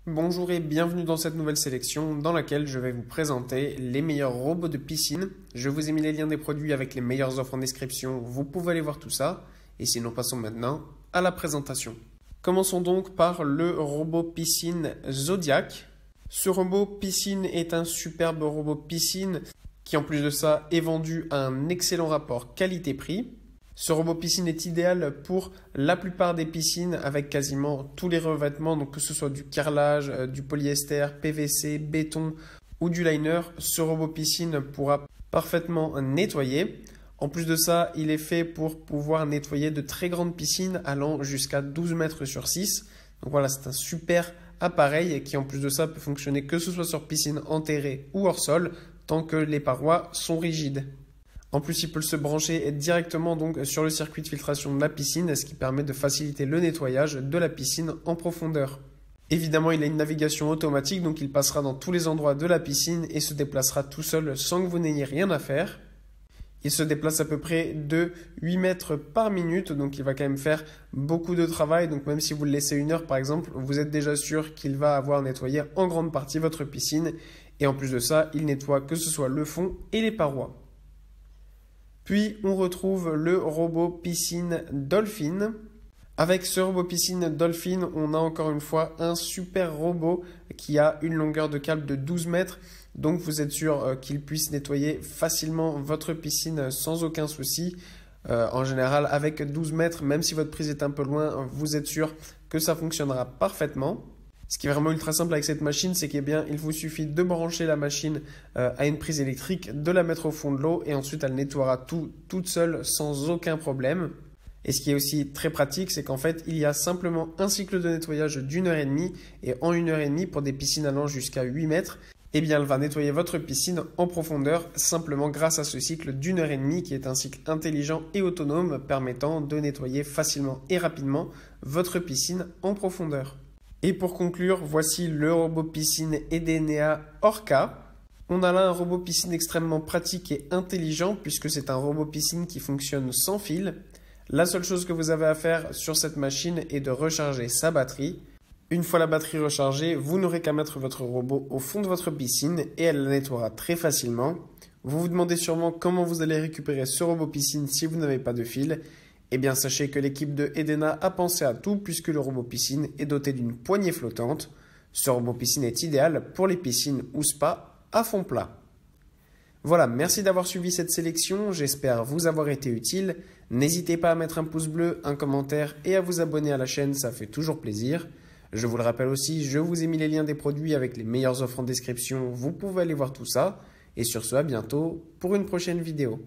Bonjour et bienvenue dans cette nouvelle sélection dans laquelle je vais vous présenter les meilleurs robots de piscine. Je vous ai mis les liens des produits avec les meilleures offres en description, vous pouvez aller voir tout ça. Et sinon passons maintenant à la présentation. Commençons donc par le robot piscine Zodiac. Ce robot piscine est un superbe robot piscine qui en plus de ça est vendu à un excellent rapport qualité-prix. Ce robot piscine est idéal pour la plupart des piscines avec quasiment tous les revêtements, donc que ce soit du carrelage, du polyester, PVC, béton ou du liner. Ce robot piscine pourra parfaitement nettoyer. En plus de ça, il est fait pour pouvoir nettoyer de très grandes piscines allant jusqu'à 12 mètres sur 6. Donc voilà, c'est un super appareil qui en plus de ça peut fonctionner que ce soit sur piscine enterrée ou hors sol tant que les parois sont rigides. En plus, il peut se brancher directement donc sur le circuit de filtration de la piscine, ce qui permet de faciliter le nettoyage de la piscine en profondeur. Évidemment, il a une navigation automatique, donc il passera dans tous les endroits de la piscine et se déplacera tout seul sans que vous n'ayez rien à faire. Il se déplace à peu près de 8 mètres par minute, donc il va quand même faire beaucoup de travail. Donc même si vous le laissez 1 heure par exemple, vous êtes déjà sûr qu'il va avoir nettoyé en grande partie votre piscine. Et en plus de ça, il nettoie que ce soit le fond et les parois. Puis on retrouve le robot piscine Dolphin. Avec ce robot piscine Dolphin, on a encore une fois un super robot qui a une longueur de câble de 12 mètres. Donc vous êtes sûr qu'il puisse nettoyer facilement votre piscine sans aucun souci. En général, avec 12 mètres, même si votre prise est un peu loin, vous êtes sûr que ça fonctionnera parfaitement. Ce qui est vraiment ultra simple avec cette machine, c'est qu'il vous suffit de brancher la machine à une prise électrique, de la mettre au fond de l'eau et ensuite elle nettoiera tout toute seule sans aucun problème. Et ce qui est aussi très pratique, c'est qu'en fait, il y a simplement un cycle de nettoyage d'1 h 30 et en 1 h 30 pour des piscines allant jusqu'à 8 mètres, eh bien elle va nettoyer votre piscine en profondeur simplement grâce à ce cycle d'1 h 30 qui est un cycle intelligent et autonome permettant de nettoyer facilement et rapidement votre piscine en profondeur. Et pour conclure, voici le robot piscine Edenea Orca. On a là un robot piscine extrêmement pratique et intelligent puisque c'est un robot piscine qui fonctionne sans fil. La seule chose que vous avez à faire sur cette machine est de recharger sa batterie. Une fois la batterie rechargée, vous n'aurez qu'à mettre votre robot au fond de votre piscine et elle la nettoiera très facilement. Vous vous demandez sûrement comment vous allez récupérer ce robot piscine si vous n'avez pas de fil. Eh bien, sachez que l'équipe de Edena a pensé à tout puisque le robot piscine est doté d'une poignée flottante. Ce robot piscine est idéal pour les piscines ou spas à fond plat. Voilà, merci d'avoir suivi cette sélection, j'espère vous avoir été utile. N'hésitez pas à mettre un pouce bleu, un commentaire et à vous abonner à la chaîne, ça fait toujours plaisir. Je vous le rappelle aussi, je vous ai mis les liens des produits avec les meilleures offres en description, vous pouvez aller voir tout ça. Et sur ce, à bientôt pour une prochaine vidéo.